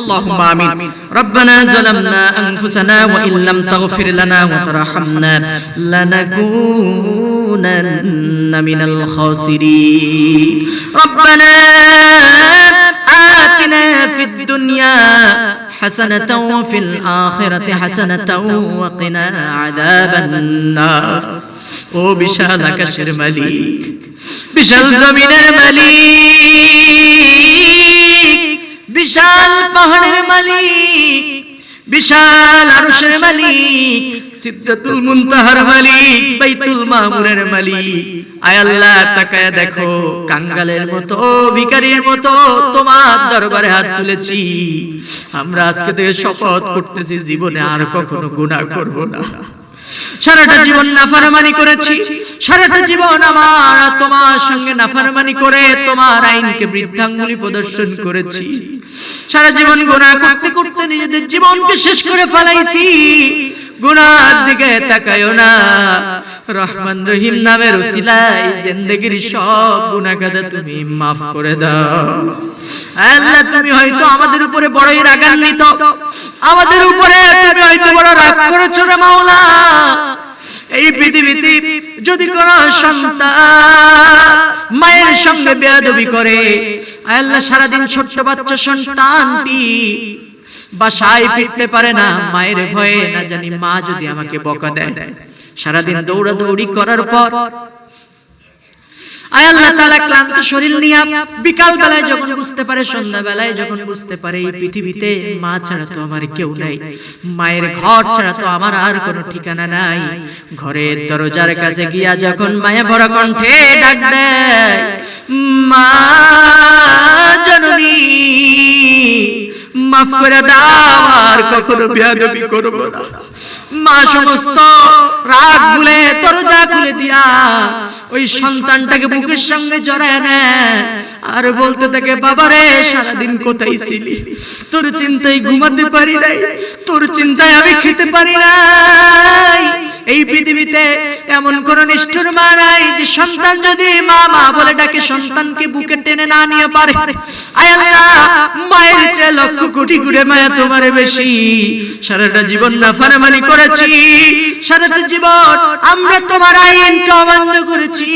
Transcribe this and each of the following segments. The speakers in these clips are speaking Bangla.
اللهم آمين. ربنا ظلمنا أنفسنا وإن لم تغفر لنا وترحمنا لنكونن من الخاسرين. ربنا آتنا في الدنيا حسنة وفي الآخرة حسنة وقنا عذاب النار. ও বিশাল আকাশের মালিক, বিশাল জমিনের মালিক, বিশাল পাহাড়ের মালিক, বিশাল আরশের মালিক, সিদরাতুল মুনতাহার মালিক, বাইতুল মামুরের মালিক, আয় আল্লাহ তাকায়া দেখো, কাঙ্গালের মতো ভিখারির মতো তোমার দরবারে হাত তুলেছি। আমরা আজকে থেকে শপথ করতেছি জীবনে আর কখনো গুনাহ করব না। সারাটা জীবন নাফরমানি করেছি, সারাটা জীবন আমার তোমার সঙ্গে নাফরমানি করে তোমার আইনকে বৃদ্ধাঙ্গুলি প্রদর্শন করেছি। সারা জীবন গুনাহ করতে করতে নিজেদের জীবনকে শেষ করে ফেলাইছি। গুনার দিকে তাকায়ও না, রহমান রহিম নামের উসিলায় জিন্দেগীর সব গুনাহ কাদা তুমি maaf করে দাও। আল্লাহ তুমি হয়তো আমাদের উপরে বড়ই রাগান্বিত, আমাদের উপরে তুমি হয়তো বড় রাগ করেছো রে মাওলা। এই পৃথিবীতে যদি কোন সন্তান মায়ের সঙ্গে বেয়াদবি করে, আল্লাহ সারাদিন ছোট্ট বাচ্চা সন্তানটি বাসায় ফিরতে পারে না মায়ের ভয়ে, না জানি মা যদি আমাকে বকা দেয়। সারাদিন দৌড়াদৌড়ি করার পর আয় আল্লাহ তাআলা ক্লান্ত শরীর নিয়ে বিকাল বেলায় যখন বুঝতে পারে, সন্ধ্যা বেলায় যখন বুঝতে পারে এই পৃথিবীতে মা ছাড়া তো আমার কেউ নাই, মায়ের ঘর ছাড়া তো আমার আর কোনো ঠিকানা নাই, ঘরের দরজার কাছে গিয়া যখন মায়া ভরা কণ্ঠে ডাক দেয়, মা জননী মাফ করে দাও, আর কখনো বেয়াদবি করব না। মা সমস্ত রাগ ভুলে দরজা খুলে দিয়া ওই সন্তানটাকে বুকের সঙ্গে জড়ায় নেয় আর বলতে থাকে, বাবারে সারাদিন কোথায় ছিলি? তোর চিন্তায় ঘুমাতে পারি নাই, তোর চিন্তায় আমি খেতে পারি নাই। এই পৃথিবীতে এমন কোন নিষ্ঠুর মা নাই যে সন্তান যদি মা মা বলে ডাকে সন্তানকে বুকে টেনে না নিয়ে পারে। আয় আল্লাহ, মায়ের চেয়ে লক্ষ কোটি গুণে মায়া তোমারে বেশি। সারাটা জীবন নাফরমানি করেছি, সারাটা জীবন আমরা তোমার আইনকে অমান্য করেছি।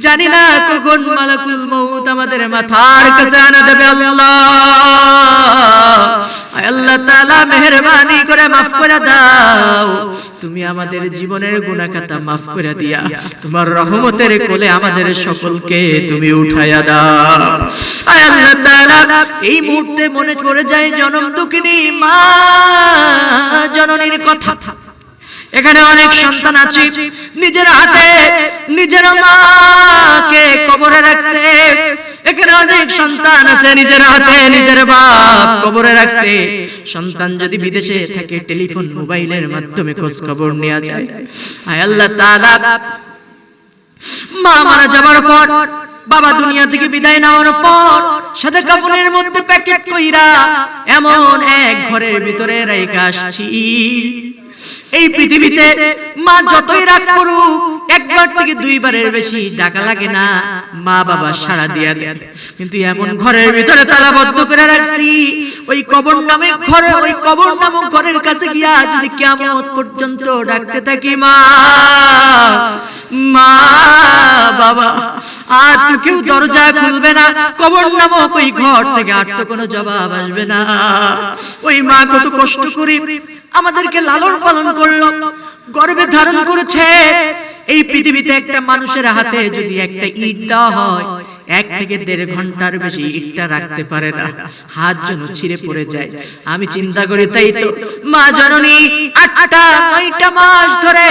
জানি না কখন মালাকুল মউত আমাদের মাথার কাছে আনা দেবে। আল্লাহ, আয় আল্লাহ তাআলা মেহেরবানি করে maaf করে দাও। তুমি আমাদের জীবনের গুনাহ খাতা maaf করে দিয়া তোমার রহমতের কোলে আমাদের সকলকে তুমি উঠায়া দাও। আয় আল্লাহ তাআলা, এই মুহূর্তে মনে পড়ে যায় জনম দুঃখিনী মা জননীর কথা। এখানে অনেক সন্তান আছে নিজের হাতে নিজের মাকে কবরে রাখছে। এখানে অনেক সন্তান আছে নিজের হাতে নিজের বাপ কবরে রাখছে। সন্তান যদি বিদেশে থাকে টেলিফোন মোবাইলের মাধ্যমে খোঁজ খবর নেওয়া যায়। আয় আল্লাহ তাআলা, মা মারা যাবার পর, বাবা দুনিয়া থেকে বিদায় নেওয়ার পর সাদা কাপড়ের মধ্যে প্যাকেট কইরা এমন এক ঘরের ভিতরে রেখে আসছি। এই পৃথিবীতে মা যতই রাগ করুক, একবার থেকে দুইবারের বেশি ডাকা লাগে না, মা বাবা সাড়া দিয়া দেয়। কিন্তু এমন ঘরের ভিতরে তালাবদ্ধ করে রাখছি, ওই কবর নামক ঘরে, ওই কবর নামক ঘরের কাছে গিয়া যদি কিয়ামত পর্যন্ত ডাকতে থাকি মা মা বাবা, আর তো কেউ দরজা খুলবে না। কবর নামক ওই ঘর থেকে আর তো কোনো জবাব আসবে না। ওই মা কত কষ্ট করে আমাদেরকে লালন পালন করলো, গর্ভে ধারণ করেছে। এই পৃথিবীতে একটা মানুষের হাতে যদি একটা ইট দেওয়া হয়, 1 থেকে 1.5 ঘন্টার বেশি ইটটা রাখতে পারে না, হাত যেন ছিঁড়ে পড়ে যায়। আমি চিন্তা করি, তাই তো মা জননী 8টা-9টা মাস ধরে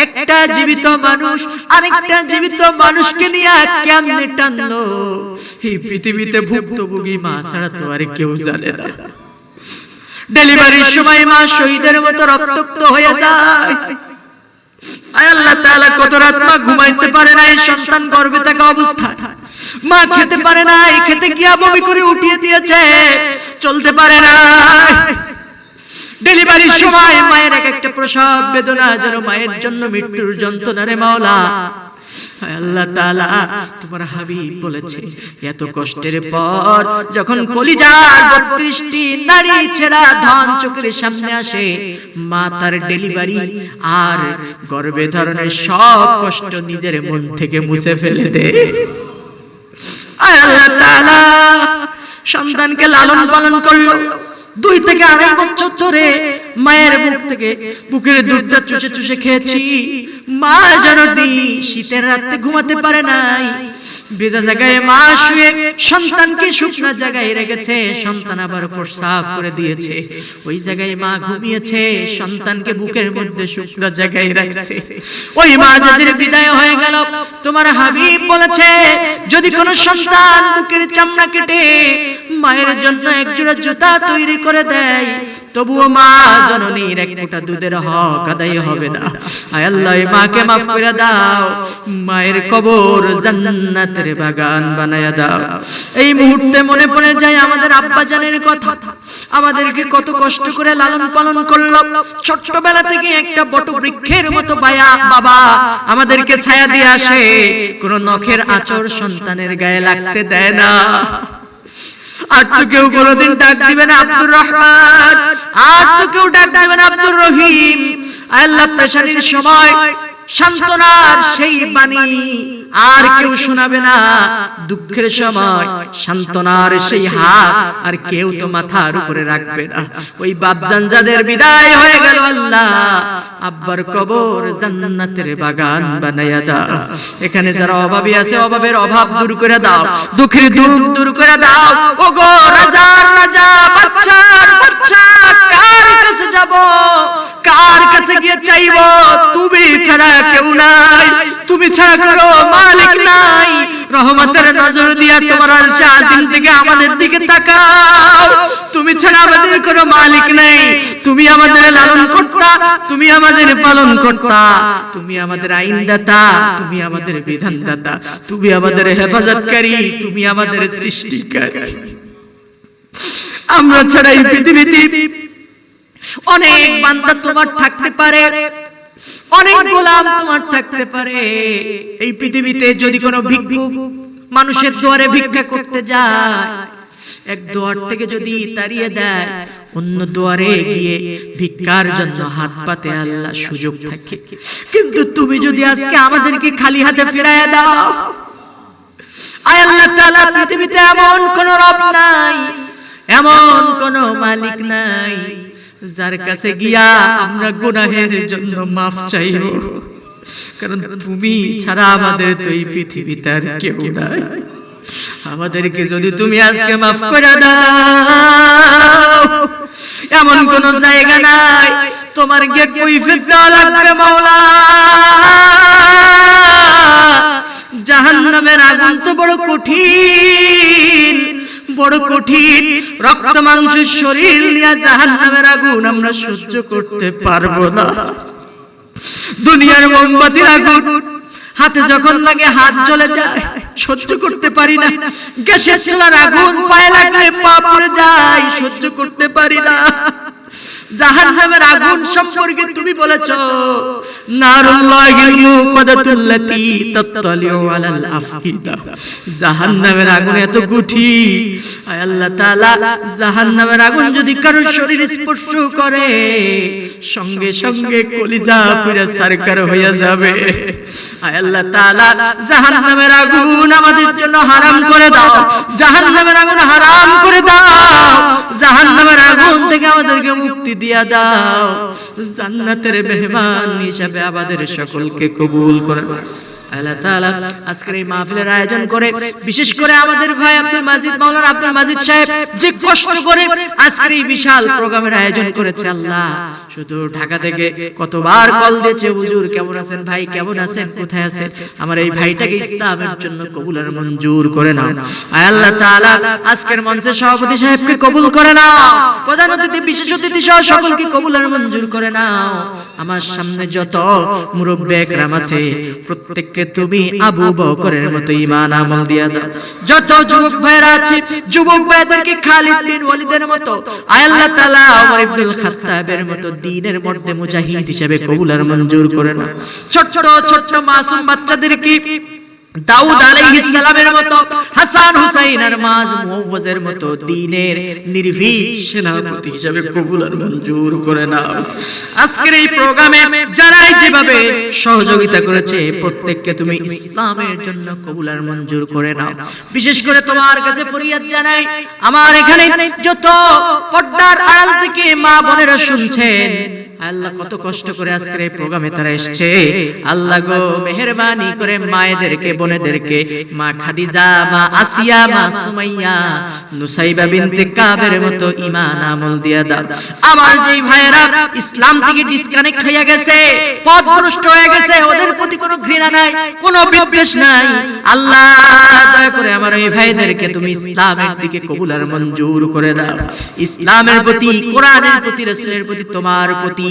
একটা জীবিত মানুষ আরেকটা জীবিত মানুষকে নিয়ে কেমনে টানলো। এই পৃথিবীতে ভুক্তভোগী মা ছাড়া তো আর কেউ জানে না। ডেলিভারির সময় মা শহীদের মতো রক্তাক্ত হয়ে যায়। আয় আল্লাহ তাআলা, কত রাত মা ঘুমাইতে পারে না এই সন্তান গর্ভে থাকা অবস্থায়। মা খেতে পারে না, খেতে গিয়া বমি করে উঠিয়ে দিয়েছে, চলতে পারে না। ডেলিভারির সময় মায়ের এক একটা প্রসব বেদনা যেন মায়ের জন্য মৃত্যুর যন্ত্রণা রে মাওলা। আল্লাহ তাআলা তোমার হাবিব বলেছে এত কষ্টের পর যখন কলিজার 32টি নারী ছেড়া ধন চোখের সামনে আসে, মা তার ডেলিভারি আর গর্ভে ধারণের সব কষ্ট নিজের মন থেকে মুছে ফেলে দেয়। আল্লাহ তাআলা সন্তানকে লালন পালন করলো 2 থেকে 2.5 বছর ধরে মায়ের বুক থেকে বুকের দুধটা চুষে চুষে খেয়েছি। মা জননী শীতের রাতে ঘুমাতে পারে নাই, ভেজা জায়গায় মা শুয়ে সন্তানকে শুকনো জায়গায় রেখেছে, সন্তান আবার প্রস্রাব করে দিয়েছে, ওই জায়গায় মা ঘুমিয়েছে, সন্তানকে বুকের মধ্যে শুকনো জায়গায় রাখছে। ওই মা যাদের বিদায় হয়ে গেল, তোমার হাবিব বলেছে যদি কোনো সন্তান বুকের চামড়া কেটে মায়ের জন্য এক জোড়া জুতা তৈরি করে দেয়, তবুও মা জননীর এক ফোঁটা দুধের হক আদায় হবে না। আয় আল্লাহ মাকে মাফ করে দাও, মায়ের কবর জান্নাতের বাগান বানায়া দাও। এই মুহূর্তে মনে পড়ে যায় আমাদের আব্বা জানের কথা, আমাদেরকে কত কষ্ট করে লালন পালন করলো। ছোট্টবেলা থেকে একটা বট বৃক্ষের মতো বাবা আমাদেরকে ছায়া দিয়ে আসে, কোনো নখের আঁচড় সন্তানের গায়ে লাগতে দেয় না। আর তো কেউ কোনোদিন ডাক দিবে না আব্দুর রহমান, আর তো কেউ ডাক দিবে না আব্দুর রহিম। আল্লাহ পেশানির সময় সান্ত্বনার সেই বাণী আর কেউ শোনাবে না, দুঃখের সময় সান্ত্বনার সেই হাত আর কেউ তো মাথার উপরে রাখবে না। ওই বাপজান যাদের বিদায় হয়ে গেল, আল্লাহ আব্বার কবর জান্নাতের বাগান বানায়া দাও। এখানে যারা অভাবী আছে অভাবের অভাব দূর করে দাও, দুঃখের দুঃখ দূর করে দাও। ও গো রাজার রাজা, বাদশার বাদশা, কার কাছে যাব, কার কাছে গিয়ে চাইব? তুমি ছাড়া কেউ নাই, তুমি ছাড়া কোনো মালিক নাই। রহমতের নজর দিয়া তোমার আরশে আজিম থেকে আমাদের দিকে তাকাও। তুমি ছাড়া আমাদের কোনো মালিক নাই, তুমি আমাদের লালন কর্তা, তুমি আমাদের পালন কর্তা, তুমি আমাদের আইনদাতা, তুমি আমাদের বিধানদাতা, তুমি আমাদের হেফাজতকারী, তুমি আমাদের সৃষ্টিকারী। আমরা ছাড়া এই পৃথিবীতে অনেক বান্দা তোমার থাকতে পারে, অনেক গোলাম তোমার থাকতে পারে। এই পৃথিবীতে যদি কোনো ভিক্ষুক মানুষের দুয়ারে ভিক্ষা করতে যায়, এক দুয়ার থেকে যদি তাড়িয়ে দেয়, অন্য দুয়ারে গিয়ে ভিক্ষার জন্য হাত পাতে আল্লাহ সুযোগ থাকে। কিন্তু তুমি যদি আজকে আমাদেরকে খালি হাতে ফিরাইয়া দাও, আয় আল্লাহ তাআলা পৃথিবীতে এমন কোন রব নাই, এমন কোন মালিক নাই যার কাছে গিয়া আমরা গুনাহের জন্য মাফ চাইব, কারণ তুমি ছাড়া আমাদের তো এই পৃথিবীতে আর কেউ নাই। আমাদেরকে যদি তুমি আজকে মাফ করে দাও, এমন কোন জায়গা নাই তোমার গিয়ে কৈফিয়ত দেওয়া লাগবে মাওলা। জাহান্নামের আগুন তো বড় কঠিন, বড় কঠিন। রক্ত মাংসের শরীর নিয়ে জাহান্নামের আগুন আমরা সহ্য করতে পারবো না। দুনিয়ার মোমবাতির আগুন হাতে যখন লাগে হাত জ্বলে যায়, সহ্য করতে পারি না। গ্যাসের চুলার আগুন পায়ে লাগলে পা পুড়ে যায়, সহ্য করতে পারি না। জাহান্নামের আগুন সম্পর্কে তুমি বলেছো নারুল্লাহিল মুকাদাতুল্লাতী তাত্তালিউ আলাল আফইদা। জাহান্নামের আগুন এত কঠিন, আয় আল্লাহ তাআলা জাহান্নামের আগুন যদি কারো শরীর স্পর্শ করে, সঙ্গে সঙ্গে কলিজা পুড়ে ছারখার হয়ে যাবে। আয় আল্লাহ তাআলা জাহান্নামের আগুন আমাদের জন্য হারাম করে দাও, জাহান্নামের আগুন হারাম করে দাও। জাহান্নামের আগুন থেকে আমাদেরকে মুক্তি দিয়া দাও। জান্নাতের মেহমান হিসেবে আমাদের সকলকে কবুল করে। আল্লাহ তাআলা আজকের এই মাহফিলের আয়োজন করে, বিশেষ করে আমাদের ভাই আব্দুল মাজিদ, মাওলানা আব্দুল মাজিদ সাহেব যে কষ্ট করে আজকের এই বিশাল প্রোগ্রামের আয়োজন করেছে, আল্লাহ শুধু ঢাকা থেকে কতবার কল দিয়েছে, হুজুর কেমন আছেন, ভাই কেমন আছেন, কোথায় আছেন, আমার এই ভাইটাকে ইসলামের জন্য কবুল আর মঞ্জুর করে নাও। আয় আল্লাহ তাআলা আজকের মঞ্চের সভাপতি সাহেবকে কবুল করে নাও, প্রধান অতিথি বিশেষ অতিথি সহ সকলকে কবুল আর মঞ্জুর করে নাও। আমার সামনে যত মুরব্বি একরাম আছে প্রত্যেককে তুমি আবু বকরের মতো ঈমান আমল দিয়া দাও। যত যুবক ভাইরা আছে যুবক ভাইদেরকে খালিদ বিন ওয়ালিদের মতো আয় আল্লাহ তাআলা ওমর ইবনুল খাত্তাবের মতো দ্বীনের মধ্যে মুজাহিদ হিসেবে কবুল আর মঞ্জুর করে নাও। ছোট ছোট মাসুম বাচ্চাদেরকে দাউদ আলাইহিস সালামের মতো, হাসান হুসাইন আর মাজ মুআওয়াজের মতো দ্বীনের নির্ভীক সেনাপতি হিসেবে কবুল আর মঞ্জুর করে নাও। আজকের এই প্রোগ্রামে যারাই যেভাবে সহযোগিতা করেছে প্রত্যেককে তুমি ইসলামের জন্য কবুল আর মঞ্জুর করে নাও। বিশেষ করে তোমার কাছে ফরিয়াদ জানাই, আমার এখানে যত পর্দার আড়াল থেকে মা বোনেরা শুনছেন, আল্লাহ কত কষ্ট করে আজকের এই প্রোগ্রামে তারা এসেছে, আল্লাহ গো মেহেরবানি করে মায়েদেরকে বোনেদেরকে, মা খাদিজা, মা আসিয়া, মা সুমাইয়া, নুসাইবা বিনতে কাবের মতো ঈমান আমল দিয়া দাও। আমার যেই ভাইয়েরা ইসলাম থেকে ডিসকানেক্ট হয়ে গেছে, পথভ্রষ্ট হয়ে গেছে, ওদের প্রতি কোনো ঘৃণা নাই, কোনো বিদ্বেষ নাই, আল্লাহ দয়া করে আমার এই ভাইদেরকে তুমি ইসলামের দিকে কবুল আর মঞ্জুর করে দাও। ইসলামের প্রতি, কোরআনের প্রতি, রাসূলের প্রতি, তোমার প্রতি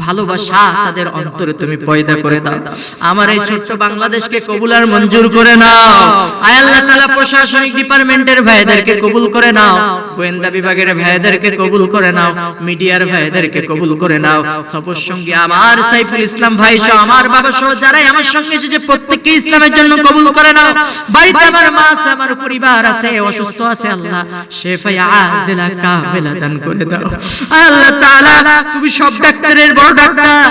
ভালোবাসা তাদের অন্তরে তুমি পয়দা করে দাও। আমার এই ছোট্ট বাংলাদেশকে কবুল আর মঞ্জুর করে নাও। আয় আল্লাহ তাআলা প্রশাসনিক ডিপার্টমেন্টের ভাইদেরকে কবুল করে নাও, গোয়েন্দা বিভাগের ভাইদেরকে কবুল করে নাও, মিডিয়ার ভাইদেরকে কবুল করে নাও। সবার সঙ্গে আমার সাইফুল ইসলাম ভাই সহ, আমার বাবা সহ যারাই আমার সঙ্গে এসেছে প্রত্যেককে ইসলামের জন্য কবুল করে নাও। বাড়িতে আমার মা আছে, আমার পরিবার আছে, অসুস্থ আছে, আল্লাহ শেফা আজিলা কামিলা দান করে দাও। আল্লাহ তাআলা তুমি সব ডাক্তারের বড় ডাক্তার,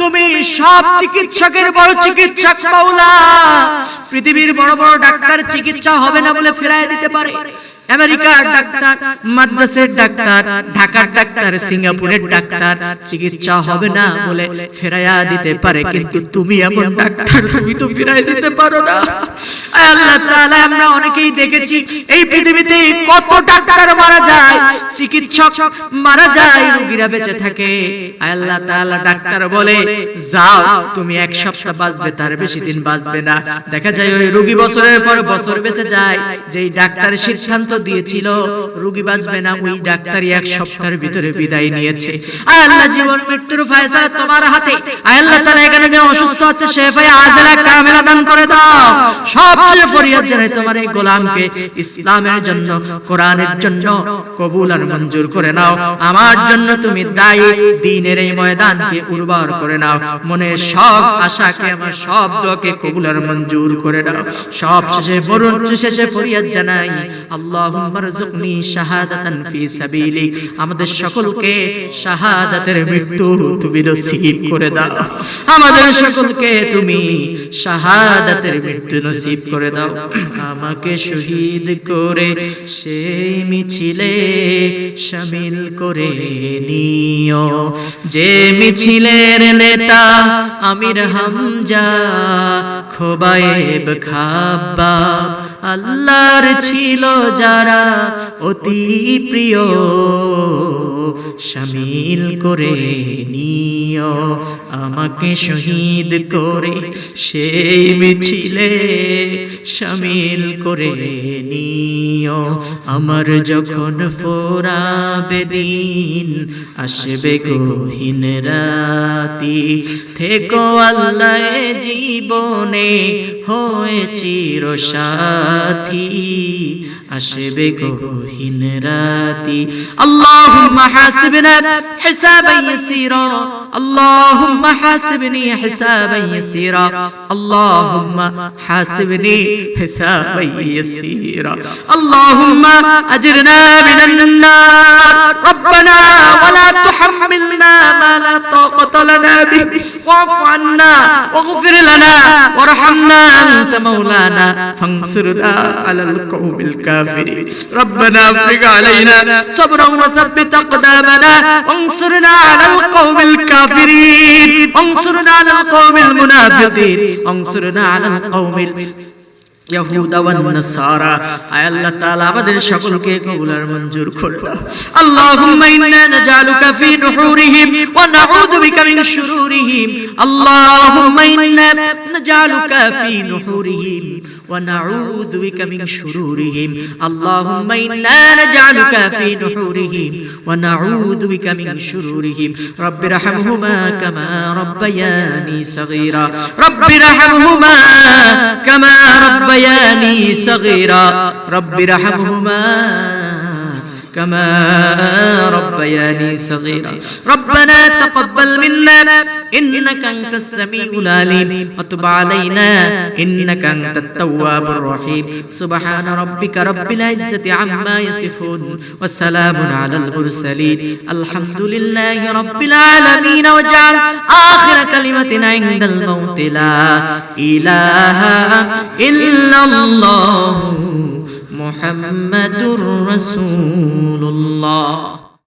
তুমি সব চিকিৎসকের বড় চিকিৎসক মাওলা। পৃথিবীর বড় বড় ডাক্তার চিকিৎসা হবে না বলে ফিরায় দিতে পারে, আমেরিকার ডাক্তার, মাদ্রাসের ডাক্তার, ঢাকার ডাক্তার, সিঙ্গাপুরের ডাক্তার চিকিৎসা হবে না বলে ফেরাইয়া দিতে পারে, কিন্তু তুমি এমন ডাক্তার, তুমি তো ফিরাই দিতে পারো না। আল্লাহ তাআলা আমরা অনেকেই দেখেছি এই পৃথিবীতে কত ডাক্তার মারা যায়, চিকিৎসক মারা যায়, রোগীরা বেঁচে থাকে। আল্লাহ তাআলা ডাক্তার বলে যাও তুমি এক সপ্তাহ বাঁচবে, তার বেশি দিন বাঁচবে না। দেখা যায় ওই রোগী বছরের পর বছর বেঁচে যায়, যেই ডাক্তার সিদ্ধান্ত দিয়েছিল রোগী বাঁচবে না, ওই ডাক্তারই এক সপ্তাহের ভিতরে বিদায় নিয়েছে। আল্লাহ জীবন মৃত্যুর ফয়সালা তোমার হাতে। আল্লাহ তাআলা এখানে যে অসুস্থ আছে শেফায়ে আজিলা কামিলা দান করে দাও। সবচেয়ে ফরিয়াদ জানাই তোমার এই গোলামকে ইসলামের জন্য, কোরআনের জন্য কবুল আর মঞ্জুর করে নাও। আমার জন্য তুমি দায়ী, দ্বীনের এই ময়দানকে উর্বর করে নাও। মনের সব আশাকে, আমার সব দোয়াকে কবুল আর মঞ্জুর করে নাও। সব শেষে মরণ শেষে ফরিয়াদ জানাই, আল্লাহুম্মা রযুকনি শাহাদাতান ফি সাবিলিক, আমাদের সকলকে শাহাদাতের মৃত্যু তুমি নসিব করে দাও। আমাদের সকলকে তুমি শাহাদাতের মৃত্যু নসিব করে দাও। আমাকে শহীদ করে সেই মিছিলে শামিল করে নিও, যে মিছিলের নেতা আমির হামজা, খোবায়েব, খাব্বাব, আল্লাহর ছিল যারা অতি প্রিয়, শামিল করে নিও। আমাকে শহীদ করে সেই মিছিলে শামিল করে নিও। আমার যখন ফোরাবে দিন, আসবে গহীন রাতি, থেকো আল্লাহ জীবনে হয়ে চিরসাথী, আসবে গহীন রাতি। আল্লাহুম্মা হাসিবনা হিসাবান ইয়াসীরা, আল্লাহুম্মা হাসিবনি হিসাবান ইয়াসীরা, আল্লাহুম্মা হাসিবনি হিসাবান ইয়াসীরা, আল্লাহুম্মা আজিরনা মিনান নার, রব্বানা ওয়ালা তুহাম্মিলনা মা লা তাকাতা লানা বিহি, ওয়া'ফু আন্না ওয়াগফির লানা ওয়ারহামনা, আনতা মাওলানা ফানসুরনা আলাল কওমিল কাফিরিন, রব্বানা আফরিগ আলাইনা সাবরান ওয়া সাব্বিত আকদামানা ওয়ানসুরনা আলাল কওমিল কাফিরিন, ওয়ানসুরনা আলাল কওমিল মুনাফিকিন, ওয়ানসুরনা আলাল কওমিল ইয়াহুদা ওয়ান নাসারা। আয় আল্লাহ তাআলা আমাদের সকলকে কবুল আর মঞ্জুর করো। আল্লাহুম্মা ইন্না নাজআলুকা ফি নুহুরিহিম ওয়া নাউযু বিকা মিন শুরুরিহিম, আল্লাহুম্মা ইন্না নাজআলুকা ফি নুহুরিহিম ওয়া নাউযু বিকা মিন শুরুরিহিম, আল্লাহুম্মা ইন্না নাজআলুকা ফি নুহুরিহিম ওয়া নাউযু বিকা মিন শুরুরিহিম। রাব্বিরহামহুমা কামা রাব্বায়ানি সাগীরা, রাব্বিরহামহুমা কামা রাব্বায়ানি صغيرا রব্বিরহামহুমা كما ربياني صغيرا ربنا تقبل منا إنك أنت السميع العليم وتب علينا إنك أنت التواب الرحيم سبحان ربك رب العزة عما يصفون وسلام على المرسلين الحمد لله رب العالمين واجعل آخر كلمة عند الموت لا إله إلا الله محمد رسول الله